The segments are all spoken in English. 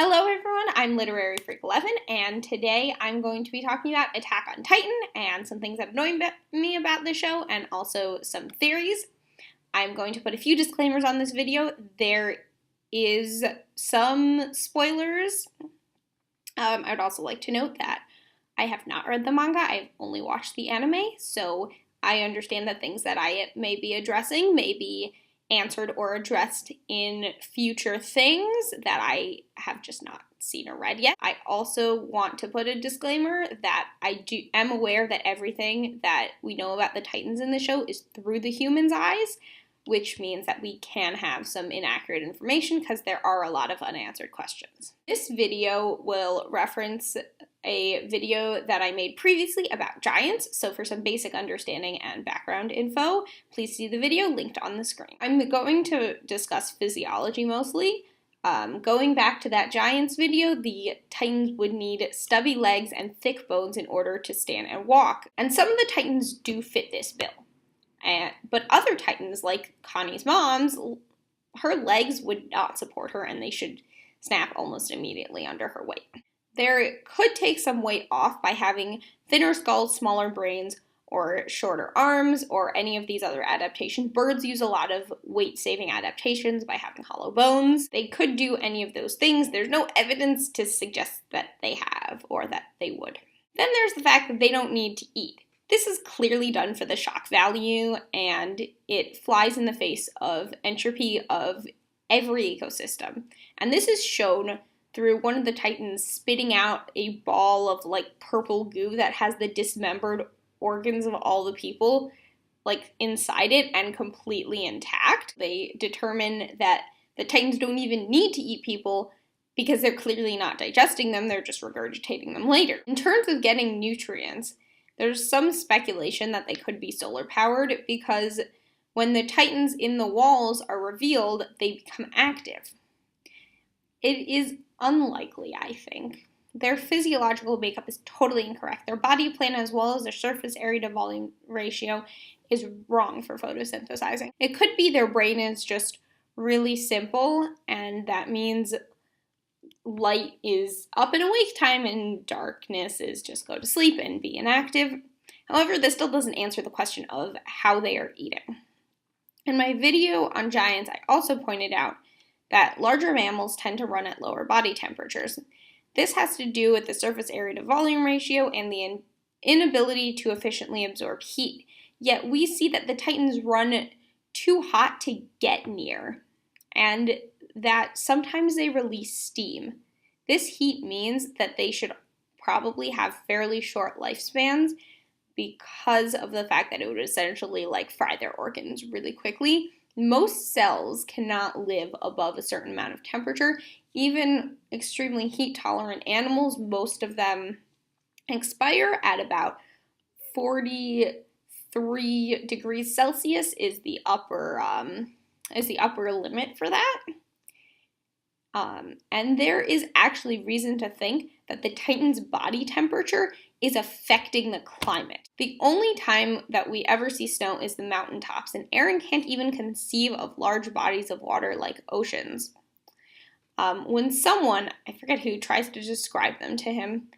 Hello everyone, I'm Literary Freak 11, and today I'm going to be talking about Attack on Titan and some things that annoy me about the show, and also some theories. I'm going to put a few disclaimers on this video. There is some spoilers. I would also like to note that I have not read the manga, I've only watched the anime, so I understand that things that I may be addressing may be answered or addressed in future things that I have just not seen or read yet. I also want to put a disclaimer that I am aware that everything that we know about the Titans in the show is through the humans' eyes, which means that we can have some inaccurate information because there are a lot of unanswered questions. This video will reference a video that I made previously about giants, so for some basic understanding and background info, please see the video linked on the screen. I'm going to discuss physiology mostly. Going back to that giants video, the Titans would need stubby legs and thick bones in order to stand and walk, and some of the Titans do fit this bill. But other Titans, like Connie's mom's, her legs would not support her and they should snap almost immediately under her weight. There could take some weight off by having thinner skulls, smaller brains, or shorter arms, or any of these other adaptations. Birds use a lot of weight-saving adaptations by having hollow bones. They could do any of those things. There's no evidence to suggest that they have, or that they would. Then there's the fact that they don't need to eat. This is clearly done for the shock value, and it flies in the face of entropy of every ecosystem. And this is shown through one of the Titans spitting out a ball of purple goo that has the dismembered organs of all the people inside it and completely intact. They determine that the Titans don't even need to eat people because they're clearly not digesting them, they're just regurgitating them later. In terms of getting nutrients, there's some speculation that they could be solar powered because when the Titans in the walls are revealed, they become active. It is unlikely, I think. Their physiological makeup is totally incorrect. Their body plan as well as their surface area to volume ratio is wrong for photosynthesizing. It could be their brain is just really simple, and that means light is up and awake time and darkness is just go to sleep and be inactive. However, this still doesn't answer the question of how they are eating. In my video on giants, I also pointed out that larger mammals tend to run at lower body temperatures. This has to do with the surface area to volume ratio and the inability to efficiently absorb heat. Yet we see that the Titans run too hot to get near, and that sometimes they release steam. This heat means that they should probably have fairly short lifespans because of the fact that it would essentially fry their organs really quickly. Most cells cannot live above a certain amount of temperature. Even extremely heat-tolerant animals, most of them expire at about 43 degrees Celsius is the upper limit for that. And there is actually reason to think that the Titan's body temperature is affecting the climate. The only time that we ever see snow is the mountaintops, and Aaron can't even conceive of large bodies of water like oceans. When someone, I forget who, tries to describe them to him,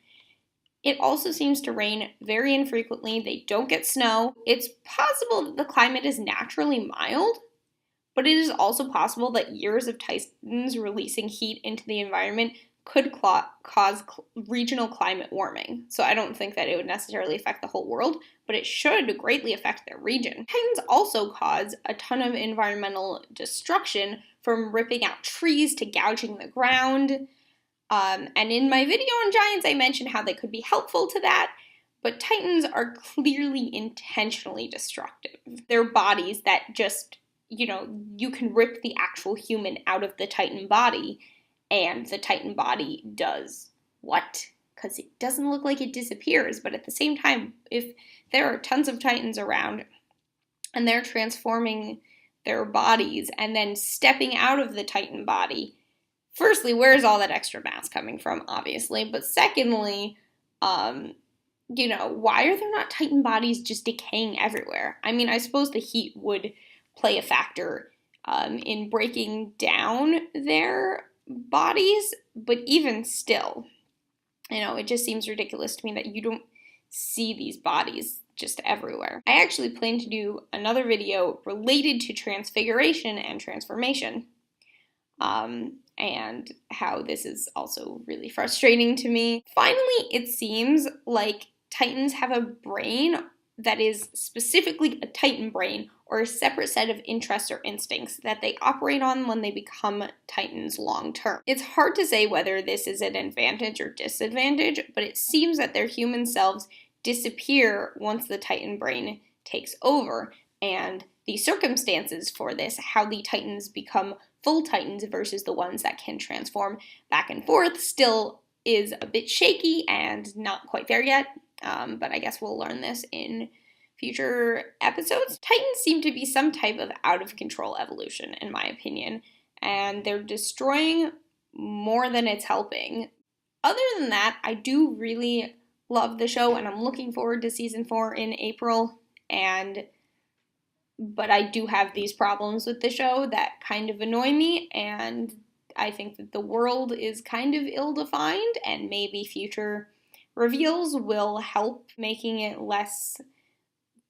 it also seems to rain very infrequently. They don't get snow. It's possible that the climate is naturally mild, but it is also possible that years of Titans releasing heat into the environment could cause regional climate warming. So I don't think that it would necessarily affect the whole world, but it should greatly affect their region. Titans also cause a ton of environmental destruction, from ripping out trees to gouging the ground. And in my video on giants, I mentioned how they could be helpful to that, but Titans are clearly intentionally destructive. They're bodies that just, you can rip the actual human out of the Titan body, and the Titan body does what? Because it doesn't look like it disappears, but at the same time, if there are tons of Titans around and they're transforming their bodies and then stepping out of the Titan body, firstly, where's all that extra mass coming from, obviously, but secondly, why are there not Titan bodies just decaying everywhere? I mean, I suppose the heat would play a factor in breaking down their bodies, but even still, it just seems ridiculous to me that you don't see these bodies just everywhere. I actually plan to do another video related to transfiguration and transformation, and how this is also really frustrating to me. Finally, it seems like Titans have a brain that is specifically a Titan brain, or a separate set of interests or instincts that they operate on when they become Titans long term. It's hard to say whether this is an advantage or disadvantage, but it seems that their human selves disappear once the Titan brain takes over, and the circumstances for this, how the Titans become full Titans versus the ones that can transform back and forth, still is a bit shaky and not quite there yet, but I guess we'll learn this in future episodes. Titans seem to be some type of out-of-control evolution, in my opinion, and they're destroying more than it's helping. Other than that, I do really love the show, and I'm looking forward to season 4 in April, but I do have these problems with the show that kind of annoy me, and I think that the world is kind of ill-defined, and maybe future reveals will help making it less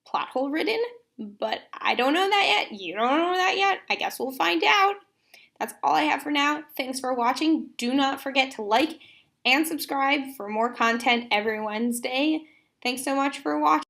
plot hole ridden, but I don't know that yet. You don't know that yet. I guess we'll find out. That's all I have for now. Thanks for watching. Do not forget to like and subscribe for more content every Wednesday. Thanks so much for watching.